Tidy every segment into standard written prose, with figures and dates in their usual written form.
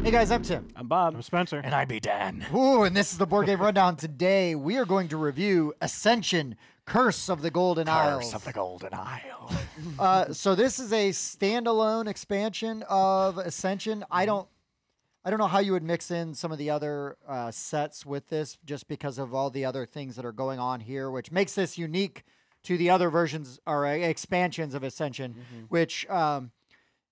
Hey guys, I'm Tim. I'm Bob. I'm Spencer. And I be Dan. Ooh, and this is the Board Game Rundown. Today, we are going to review Ascension, Curse of the Golden Isles. Curse of the Golden Isle. So this is a standalone expansion of Ascension. I don't know how you would mix in some of the other sets with this, just because of all the other things that are going on here, which makes this unique to the other versions or expansions of Ascension, which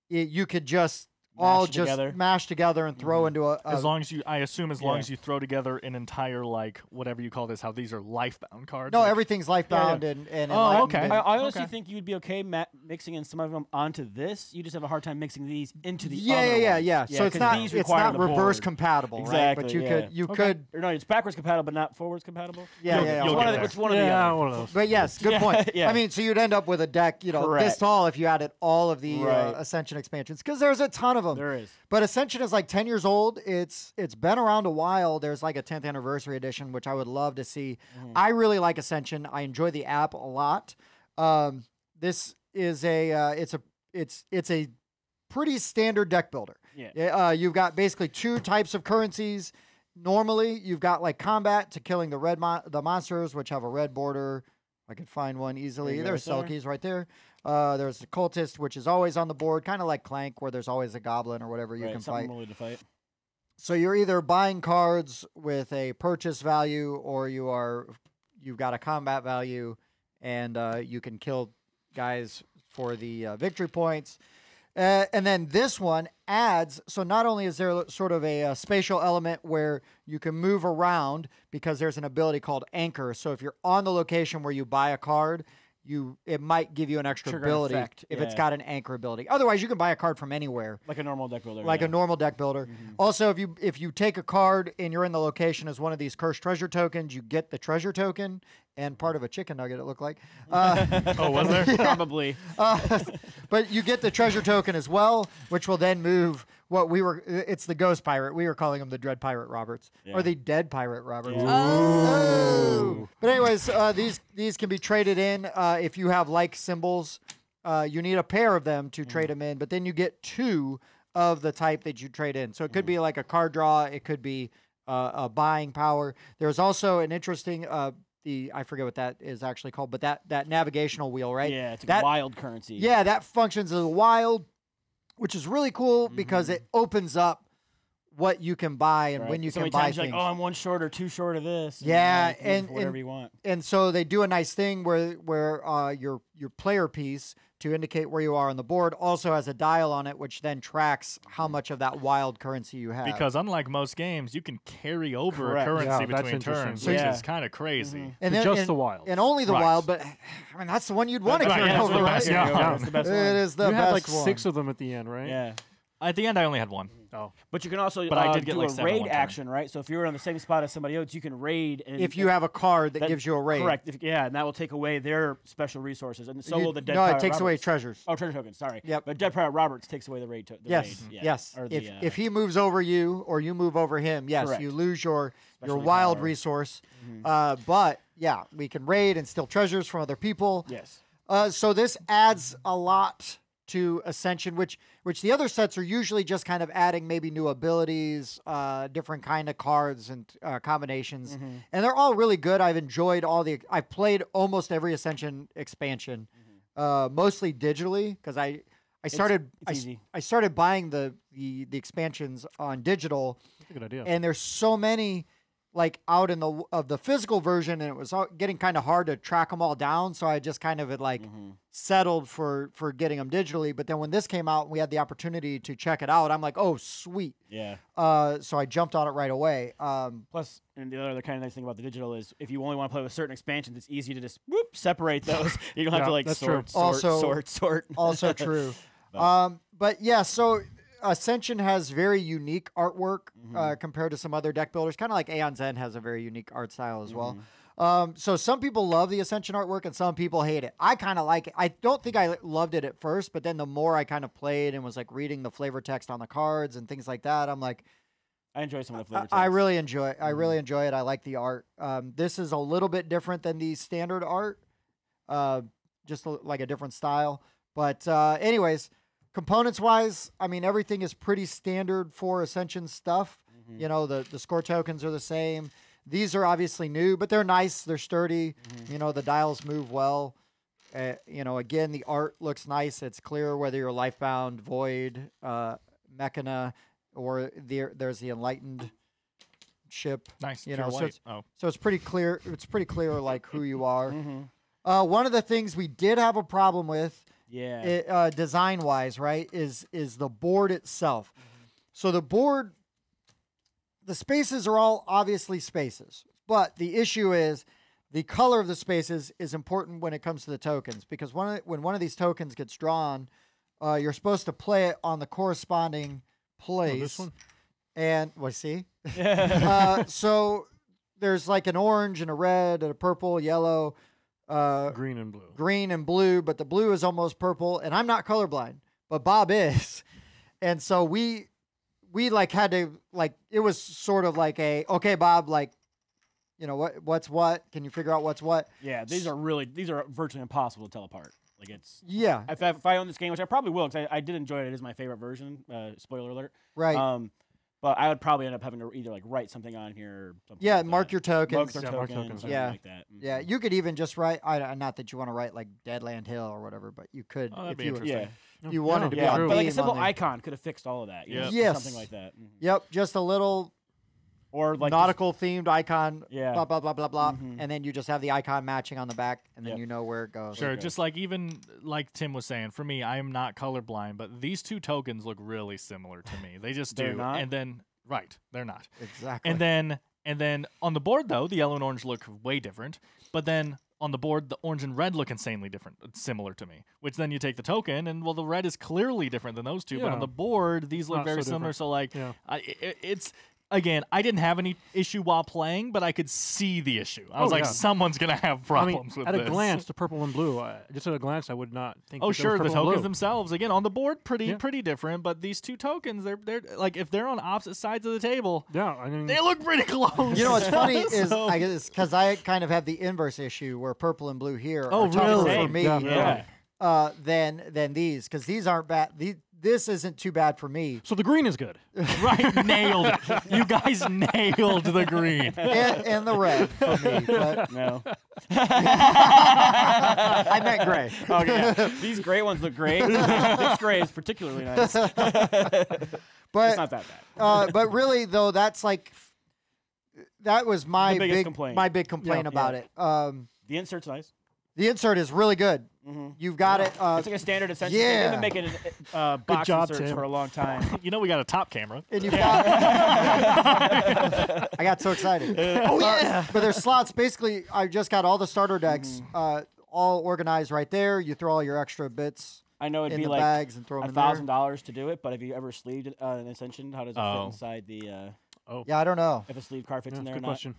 you could just mash together and throw into a as long as you, I assume, as long as you throw together an entire, like, whatever you call this, how these are lifebound cards. No, like, everything's lifebound and oh, okay. I honestly think you'd be okay mixing in some of them onto this. You just have a hard time mixing these into the other ones. So it's not reverse compatible, exactly, right? But you could or no, it's backwards compatible but not forwards compatible. It's one of the other. One of those. But yes, good point. I mean, so you'd end up with a deck, this tall if you added all of the Ascension expansions, because there's a ton of them. There is. But Ascension is like 10 years old. It's been around a while. There's like a 10th anniversary edition, which I would love to see. I really like Ascension. I enjoy the app a lot. This is it's a pretty standard deck builder. You've got basically two types of currencies. Normally, you've got like combat to killing the monsters, which have a red border. I could find one easily. There's Selkies right there. There's the Cultist, which is always on the board, kind of like Clank, where there's always a goblin or whatever you can fight. To fight. So you're either buying cards with a purchase value, or you've got a combat value, and you can kill guys for the victory points. And then this one adds, so not only is there sort of a spatial element where you can move around because there's an ability called Anchor. So if you're on the location where you buy a card, it might give you an extra ability if it's got an anchor ability. Otherwise, you can buy a card from anywhere. Like a normal deck builder. Like a normal deck builder. Also, if you take a card and you're in the location as one of these cursed treasure tokens, you get the treasure token and part of a chicken nugget, it looked like. Oh, was there? Probably. But you get the treasure token as well, which will then move it's the Ghost Pirate. We were calling him the Dread Pirate Roberts. Or the Dead Pirate Roberts. Oh. But anyways, these can be traded in if you have like symbols. You need a pair of them to trade them in, but then you get two of the type that you trade in. So it could be like a card draw. It could be a buying power. There's also an interesting... I forget what that is actually called, but that navigational wheel, right? Yeah, it's a wild currency. Yeah, that functions as a wild, which is really cool because it opens up what you can buy and when you can buy things. Like, oh, I'm one short or two short of this. And whatever you want. And so they do a nice thing where your player piece, to indicate where you are on the board, also has a dial on it, which then tracks how much of that wild currency you have. Because unlike most games, you can carry over a currency between turns, which is kind of crazy. And just the wild. And only the wild, but I mean, that's the one you'd want to carry over, right? Yeah, it's the best one. It is the best one. You had like 6 of them at the end, right? Yeah. At the end, I only had one. Oh. But you can also I did get do like a 7 raid one time. action, right? So if you're on the same spot as somebody else, you can raid. If you have a card that gives you a raid. Correct. And that will take away their special resources. And so will the Dead Pirate No, it takes away Roberts. treasures. Oh, treasure tokens, sorry. Yep. But Dead Pirate Roberts takes away the raid. Yes. If he moves over you or you move over him, yes, you lose your wild resource. But, yeah, we can raid and steal treasures from other people. Yes. So this adds a lot to Ascension, which the other sets are usually just kind of adding maybe new abilities, different kind of cards and combinations, and they're all really good. I've enjoyed I've played almost every Ascension expansion, mostly digitally, because I started buying the expansions on digital. That's a good idea. And there's so many like out in the physical version, and it was getting kind of hard to track them all down. So I just kind of had settled for getting them digitally. But then when this came out and we had the opportunity to check it out, I'm like, oh, sweet. Yeah. So I jumped on it right away. Plus, and the other kind of nice thing about the digital is if you only want to play with certain expansions, it's easy to just separate those. You don't have to like sort. Also true. But yeah, so Ascension has very unique artwork compared to some other deck builders. Kind of like Aeon Zen has a very unique art style as well. So some people love the Ascension artwork and some people hate it. I kind of like it. I don't think I loved it at first, but then the more I kind of played and was like reading the flavor text on the cards and things like that, I'm like, I enjoy some of the flavor text. I really enjoy it. I really enjoy it. I like the art. This is a little bit different than the standard art, just like a different style. But anyways, Components-wise, I mean, everything is pretty standard for Ascension stuff. You know, the score tokens are the same. These are obviously new, but they're nice. They're sturdy. You know, the dials move well. You know, again, the art looks nice. It's clear whether you're Lifebound, Void, Mechana, or there's the Enlightened ship. Nice. You know, white. So it's pretty clear. It's pretty clear, like, who you are. One of the things we did have a problem with, design-wise, right, is the board itself. So the board, the spaces are all obviously spaces, but the issue is the color of the spaces is important when it comes to the tokens, because when one of these tokens gets drawn, you're supposed to play it on the corresponding place. This one? And, see? So there's like an orange and a red and a purple, yellow, green and blue. Green and blue, but the blue is almost purple, and I'm not colorblind, but Bob is. And so we like had to, like, it was sort of like okay, Bob, like, you know, what's what? Can you figure out what's what? Yeah, these are virtually impossible to tell apart. Like, it's If I own this game, which I probably will, because I did enjoy it. It is my favorite version. Spoiler alert. Right. But I would probably end up having to either like write something on here or something. Yeah, like mark that. your tokens. Mark tokens. Yeah. Like that. Yeah, you could even just write. Not that you want to write like Deadland Hill or whatever, but you could that'd if be you interesting. you wanted to be on. But like a theme simple on the- icon could have fixed all of that. You know? Yes. Something like that. Yep, just a little Or like nautical themed icon. Yeah. Blah blah blah blah blah, and then you just have the icon matching on the back, and then you know where it goes. Sure, just like even like Tim was saying, for me, I am not colorblind, but these two tokens look really similar to me. They just They're do. not? And then they're not. Exactly. And then on the board though, the yellow and orange look way different. But then on the board, the orange and red look insanely different, similar to me. Which then you take the token, and well, the red is clearly different than those two. But on the board, these look Not very so similar. different. So like, Yeah. it's. Again, I didn't have any issue while playing, but I could see the issue. I was like, yeah. someone's going to have problems with at this. a glance, the purple and blue. Just at a glance, I would not think. Oh, that sure, there was the purple and tokens blue. themselves, again, on the board, pretty different. But these two tokens, they're like, if they're on opposite sides of the table, Yeah, I mean, they look pretty close. You know what's funny is So- I guess because I kind of have the inverse issue where purple and blue here Oh, are tougher really? for me Yeah. than these, because these aren't bad. This isn't too bad for me. So the green is good. Right, nailed it. You guys nailed the green. and the red for me. But No. I meant gray. Okay. These gray ones look great. This gray is particularly nice. But It's not that bad. but really though, that's like that was my The biggest big complaint. my big complaint Yeah. about it. The insert's nice. The insert is really good. You've got it. It's like a standard Ascension. yeah. They've been making box job, inserts Tim. for a long time. You know we got a top camera. And you've got. I got so excited. Oh yeah! But there's slots. Basically, I just got all the starter decks, all organized right there. You throw all your extra bits I know it'd in be the like bags and throw them in there. $1,000 to do it, but have you ever sleeved an Ascension? How does it fit inside the? Yeah, I don't know. If a sleeve card fits in there or Good not? question.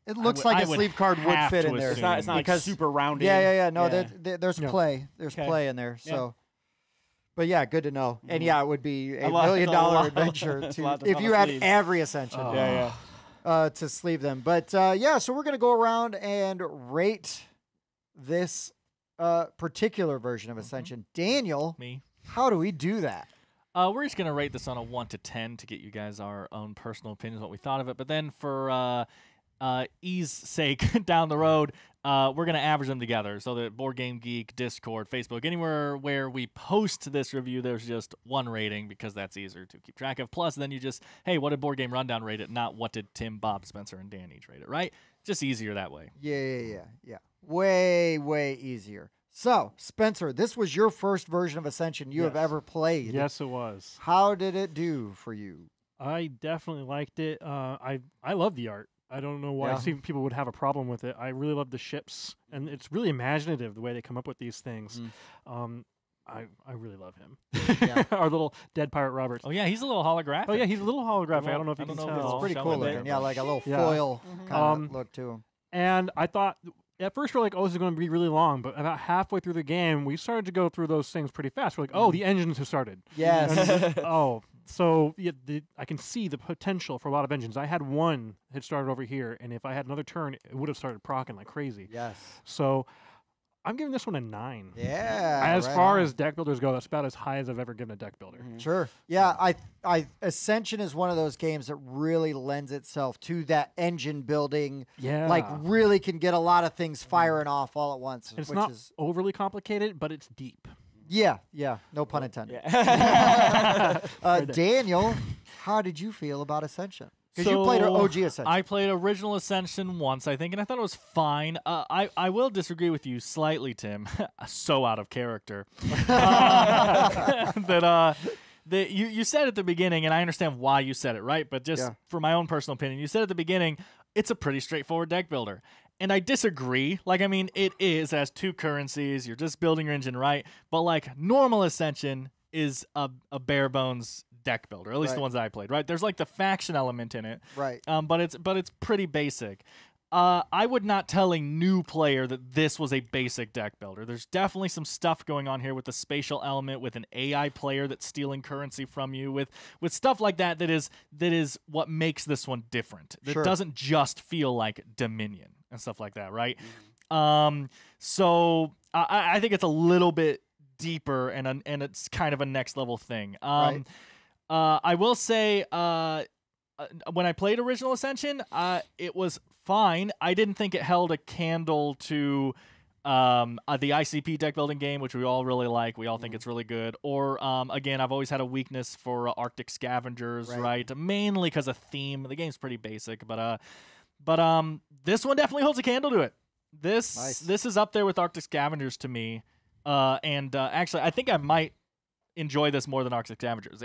It looks would- like I a would sleeve card would have fit to in there. It's not like Because- super rounded. Yeah. No, Yeah. there's Yeah. play. There's Okay. play in there. Yeah. So, but yeah, good to know. And yeah, it would be a $1 lot- million that's a lot- adventure that's to a lot- that's if a lot you of had sleeves. every Ascension. Yeah. To sleeve them. But yeah, so we're gonna go around and rate this particular version of Ascension. Daniel, Me. how do we do that? We're just gonna rate this on a 1 to 10 to get you guys our own personal opinions, what we thought of it. But then for ease sake, down the road, we're gonna average them together so that Board Game Geek, Discord, Facebook, anywhere where we post this review, there's just one rating because that's easier to keep track of. Plus, then you just, hey, what did Board Game Rundown rate it? Not what did Tim, Bob, Spencer, and Dan each rate it, right? Just easier that way. Yeah. Way easier. So, Spencer, this was your first version of Ascension you have Yes. ever played. Yes, it was. How did it do for you? I definitely liked it. I love the art. I don't know why Yeah. some people would have a problem with it. I really love the ships, and it's really imaginative the way they come up with these things. I really love him. Yeah. Our little dead pirate Roberts. Oh yeah, he's a little holographic. Oh yeah, he's a little holographic. I don't know if you I can don't know if tell. it's It's pretty showing cool there, looking. Yeah, but- like a little Yeah. foil kind of Um, look to him. And I thought at first we're like, oh, this is going to be really long. But about halfway through the game, we started to go through those things pretty fast. We're like, oh, the engines have started. Yes. Oh, so yeah, I can see the potential for a lot of engines. I had one had started over here, and if I had another turn, it would have started procking like crazy. Yes. So I'm giving this one a 9. Yeah. As right far on. as deck builders go, that's about as high as I've ever given a deck builder. Sure. Yeah, Ascension is one of those games that really lends itself to that engine building. Yeah. Like really can get a lot of things firing off all at once. And it's which not is overly complicated, but it's deep. yeah, no pun intended. Yeah. Daniel, how did you feel about Ascension? Because you played OG Ascension. I played original Ascension once, I think, and I thought it was fine. I will disagree with you slightly, Tim. So out of character. That you said at the beginning, and I understand why you said it, right? But just for my own personal opinion, you said at the beginning, it's a pretty straightforward deck builder. And I disagree. Like, I mean, it has 2 currencies. You're just building your engine, right? But, like, normal Ascension is a bare bones deck builder, at least the ones that I played, right? There's like the faction element in it, right? But it's pretty basic. I would not tell a new player that this was a basic deck builder. There's definitely some stuff going on here with the spatial element, with an AI player that's stealing currency from you, with stuff like that. That is what makes this one different. It doesn't just feel like Dominion and stuff like that, right? So I think it's a little bit deeper and it's kind of a next level thing. Right. I will say, when I played Original Ascension, it was fine. I didn't think it held a candle to the ICP deck building game, which we all really like. We all think it's really good. Or, again, I've always had a weakness for Arctic Scavengers, right? Mainly because of theme. The game's pretty basic, but this one definitely holds a candle to it. This is up there with Arctic Scavengers to me. Actually, I think I might enjoy this more than Arctic Scavengers.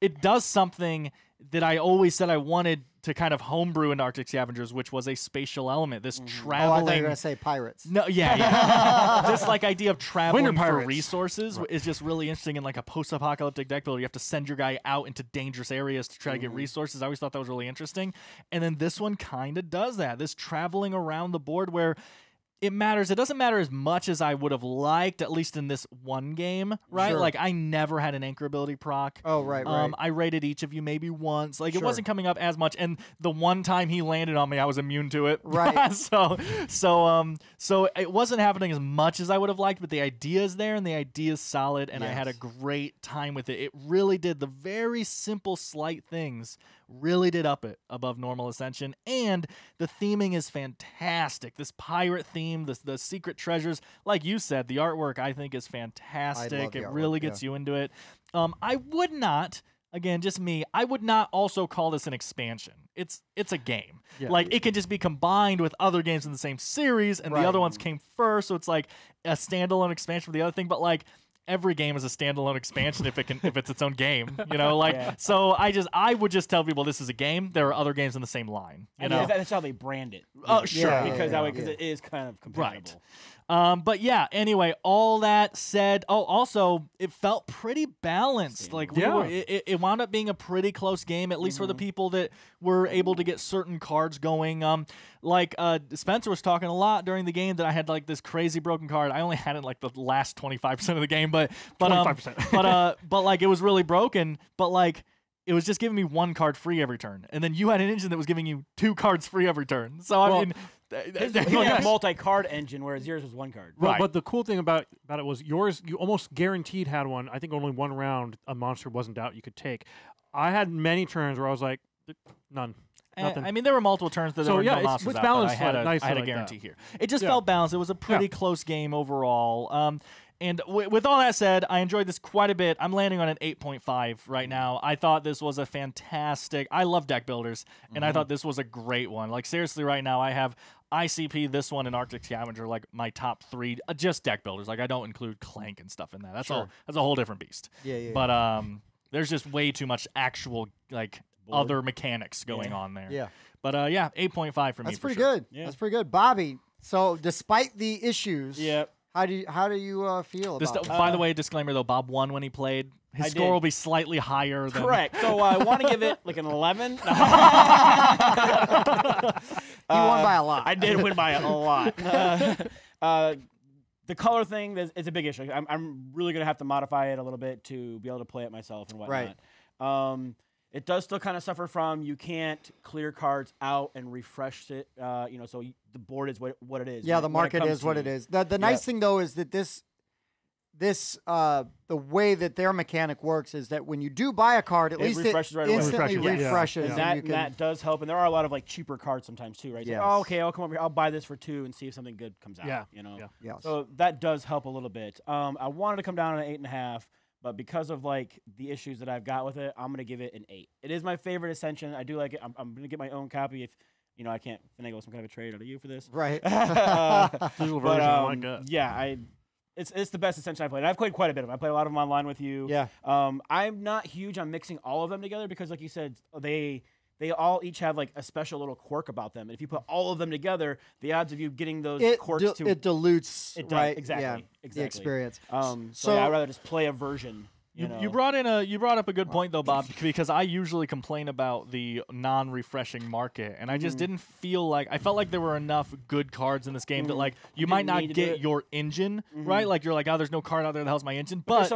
It does something that I always said I wanted to kind of homebrew in Arctic Scavengers, which was a spatial element. This traveling. Oh, I thought you were gonna say pirates. No, yeah. This like idea of traveling for pirates. resources is just really interesting in like a post-apocalyptic deck builder. You have to send your guy out into dangerous areas to try to get resources. I always thought that was really interesting. And then this one kind of does that. This traveling around the board where it matters. It doesn't matter as much as I would have liked, at least in this one game, right? Sure. Like, I never had an anchor ability proc. Oh, right. I rated each of you maybe once. Like, it wasn't coming up as much. And the one time he landed on me, I was immune to it. Right. so it wasn't happening as much as I would have liked, but the idea is there, and the idea is solid, and I had a great time with it. It really did. The very simple, slight things really did up it above normal Ascension, and the theming is fantastic. This pirate theme, the secret treasures, like you said, the artwork I think is fantastic. It really gets you into it. I would not, again, just me, I would not also call this an expansion. It's a game. Yeah. Like, it can just be combined with other games in the same series, and the other ones came first, so it's like a standalone expansion for the other thing, but like, every game is a standalone expansion if it's its own game, you know. Like, so I would just tell people this is a game. There are other games in the same line. You know, that's how they brand it. Oh, sure, because that way, because it is kind of compatible. But yeah, anyway, all that said, also it felt pretty balanced. Like, it wound up being a pretty close game, at least for the people that were able to get certain cards going. Like Spencer was talking a lot during the game that I had like this crazy broken card. I only had it like the last 25% of the game, but 25%. But like it was really broken. But like, it was just giving me 1 card free every turn, and then you had an engine that was giving you 2 cards free every turn. So I mean, he had a multi-card engine, whereas yours was 1 card. Right. But the cool thing about it was yours, you almost guaranteed had one. I think only 1 round a monster wasn't out you could take. I had many turns where I was like, none. Nothing. I mean, there were multiple turns that there were no monsters it's out, balanced. But I had a like guarantee that. here. It just felt balanced. It was a pretty close game overall. And with all that said, I enjoyed this quite a bit. I'm landing on an 8.5 right now. I thought this was a fantastic... I love deck builders, and I thought this was a great one. Like, seriously, right now, I have ICP, this one, and Arctic Scavenger, like, my top 3, just deck builders. Like, I don't include Clank and stuff in that. That's a whole different beast. But there's just way too much actual, like, other mechanics going on there. Yeah. But, 8.5 for me. That's pretty good. Yeah. That's pretty good. Bobby, so despite the issues... How do you feel about it? By the way, disclaimer though, Bob won when he played. His score will be slightly higher than... Correct. So I want to give it like an 11. You won by a lot. I did win by a lot. The color thing is a big issue. I'm really going to have to modify it a little bit to be able to play it myself and whatnot. Right. It does still kind of suffer from you can't clear cards out and refresh it. So the board is what it is. Yeah, the market is what it is. The nice thing though is that the way that their mechanic works is that when you do buy a card, at least it instantly refreshes. And that does help. And there are a lot of like cheaper cards sometimes too, right? Yes. So, okay, I'll come over here. I'll buy this for 2 and see if something good comes out. Yeah. Yes. So that does help a little bit. I wanted to come down on an 8.5. But because of like the issues that I've got with it, I'm gonna give it an 8. It is my favorite Ascension. I do like it. I'm gonna get my own copy if I can't finagle some kind of a trade out of you for this. Right. Digital version, It's the best Ascension I've played. I've played quite a bit of them. I played a lot of them online with you. Yeah. I'm not huge on mixing all of them together because, like you said, they all each have like a special little quirk about them. And if you put all of them together, the odds of you getting those quirks it dilutes right exactly the experience. So I'd rather just play a version. You brought up a good point though, Bob, because I usually complain about the non-refreshing market, and I just didn't feel like I felt like there were enough good cards in this game that like you might not get your engine right. Like you're like, oh, there's no card out there that helps my engine, but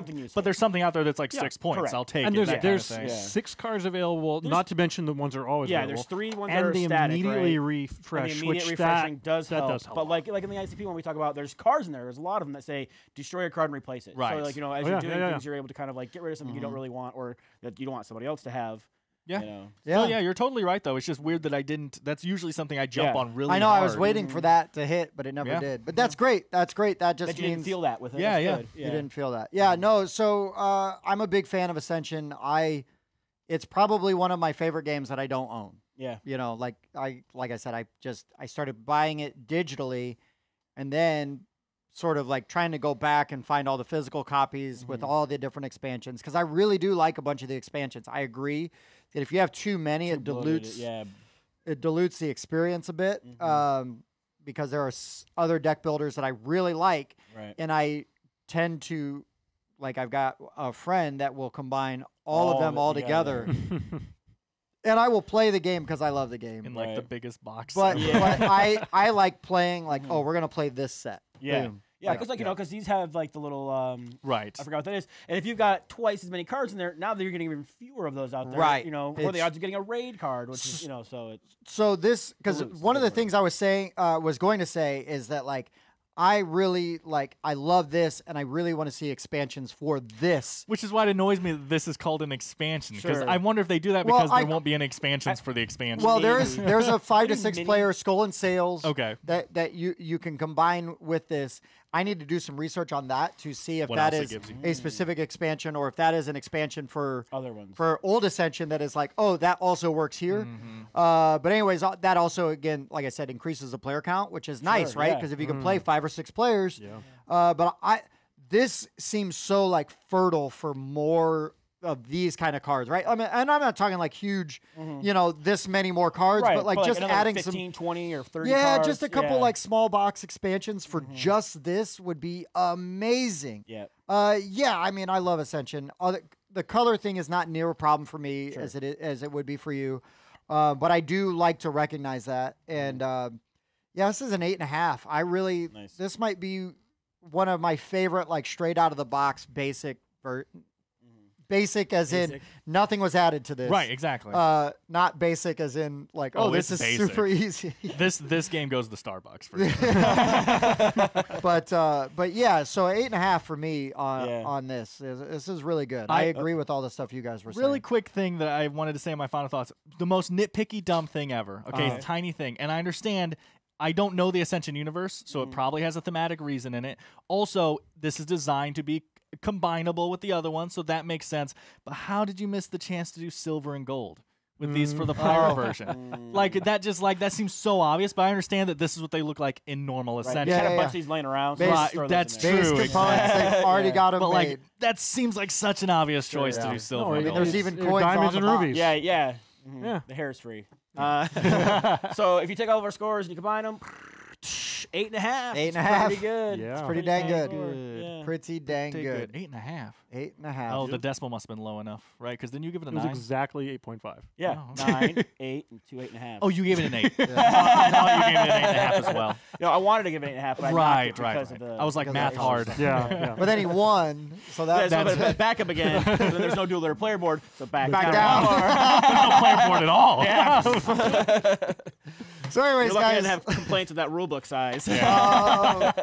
there's something out there that's like 6 points. Correct. I'll take and it. There's 6 cards available, not to mention the ones that are always available. There's 3 ones and that are they static, immediately right? refresh, and the immediate which refreshing that does help. does help. But like in the ICP when we talk about, there's cards in there. There's a lot of them that say destroy a card and replace it. Right. So like as you're doing things, you're able to kind of like get rid of something you don't really want or that you don't want somebody else to have. Yeah. Yeah. Well, yeah, you're totally right though. It's just weird that I didn't. That's usually something I jump on really. I know. hard. I was waiting for that to hit, but it never did. But that's great. That's great. That just That you means didn't feel that with it. Yeah, That's good. you didn't feel that. Yeah, no. So I'm a big fan of Ascension. It's probably one of my favorite games that I don't own. Yeah. Like I said, I started buying it digitally, and then sort of like trying to go back and find all the physical copies with all the different expansions because I really do like a bunch of the expansions. I agree that if you have too many, it dilutes the experience a bit because there are other deck builders that I really like, and I tend to like I've got a friend that will combine all of them all together. And I will play the game because I love the game. In like the biggest box. But I like playing like, oh, we're going to play this set. Yeah. Boom. Yeah, because because these have like the little right. I forgot what that is. And if you've got twice as many cards in there, now that you're getting even fewer of those out there, right? Or the odds of getting a raid card, which is so this because one of the things I was going to say is that like I really I love this and I really want to see expansions for this. Which is why it annoys me that this is called an expansion. Because I wonder if they do that because there won't be any expansions for the expansion. Well, there's a 5 to 6 player Skull and Sails that you can combine with this. I need to do some research on that to see if that is a specific expansion or if that is an expansion for other ones. For Old Ascension that is like, oh, that also works here. But anyways, that also, again, like I said, increases the player count, which is nice, right? Because if you can play 5 or 6 players. But this seems so like fertile for more of these kind of cards, right? I mean, and I'm not talking like huge, this many more cards, but like just adding 15, 20 or 30 cards. Just a couple like small box expansions for just this would be amazing. Yeah. I mean, I love Ascension. The color thing is not near a problem for me as it would be for you. But I do like to recognize that. And this is an 8.5. I really, this might be one of my favorite, like straight out of the box basic basic as in nothing was added to this. Right, exactly. Not basic as in like, this is basic. Super easy. This game goes to the Starbucks for sure. But yeah, so 8.5 for me on this. This is really good. I agree with all the stuff you guys were saying. Really quick thing that I wanted to say in my final thoughts. The most nitpicky dumb thing ever. Okay, it's a tiny thing. And I understand I don't know the Ascension universe, so it probably has a thematic reason in it. Also, this is designed to be combinable with the other one, so that makes sense. But how did you miss the chance to do silver and gold with these for the player version? Like that seems so obvious, but I understand that this is what they look like in normal Ascension. Right. A bunch of these laying around. So that's true. Exactly. They've already got them but made. Like that seems like such an obvious choice to do silver. And gold. There's even coins diamonds on and the rubies. Yeah. The hair is free. So if you take all of our scores and you combine them, 8.5. 8.5. Pretty good. Yeah. It's pretty dang good. Yeah. Pretty dang Pretty good. 8.5. 8.5. Oh, the decimal must have been low enough, right? Because then you give it a It was 9. exactly 8.5. Yeah. Oh, 9, 8, and 2 8.5. Oh, you gave it an 8. I thought you gave it an 8.5 as well. No, I wanted to give it 8.5, but I knocked Right, it because right. of the. I was like, because math of the hard. Yeah. But then he won, so Yeah, that's so back up again. So then there's no dual layer player board, so back Back down. No player board at all. Yeah. So anyways, You're lucky I guys. didn't have complaints with that rule book size. Well,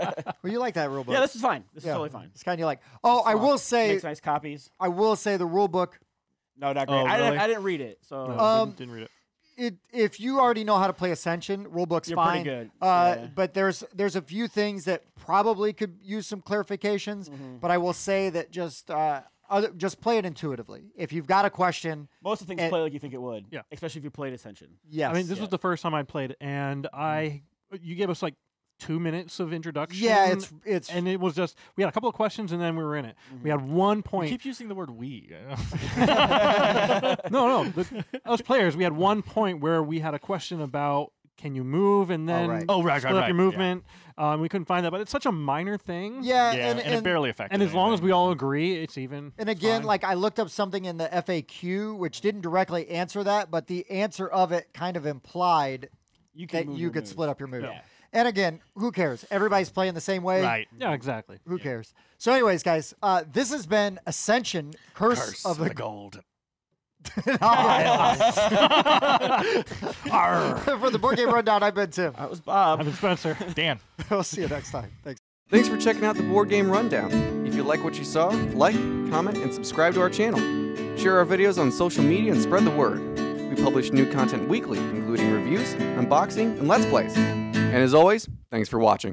you like that rule book? Yeah, this is fine. This is Yeah. totally fine. It's kind of like. Oh, I will say. Makes nice copies. I will say the rule book. No, not great. Oh, I really? didn't read it, so. No, didn't read it. If you already know how to play Ascension, rule book's You're fine. pretty good. But there's a few things that probably could use some clarifications. But I will say that just play it intuitively. If you've got a question, Most of the things and- play like you think it would. Yeah. Especially if you played Ascension. yes. I mean, this was the first time I played, and you gave us like 2 minutes of introduction. yeah, it's and it was just we had a couple of questions, and then we were in it. We had one You point. keep using the word we. No, those players. We had one point where we had a question about can you move, and then right. Oh, right, split right, up right. your movement. We couldn't find that, but it's such a minor thing. yeah, Yeah, and it barely affected And as long as anything. we all agree, it's even. And again, fine. like I looked up something in the FAQ, which didn't directly answer that, but the answer of it kind of implied You that move you your could moves. split up your move. Yeah. And again, who cares? Everybody's playing the same way. Right. Yeah, exactly. Who cares? So, anyways, guys, this has been Ascension, Curse of the Gold. For the Board Game Rundown, I've been Tim. That was Bob. I've been Spencer. Dan. We'll see you next time. Thanks. Thanks for checking out the Board Game Rundown. If you like what you saw, like, comment, and subscribe to our channel. Share our videos on social media and spread the word. We publish new content weekly, including reviews, unboxing, and Let's Plays. And as always, thanks for watching.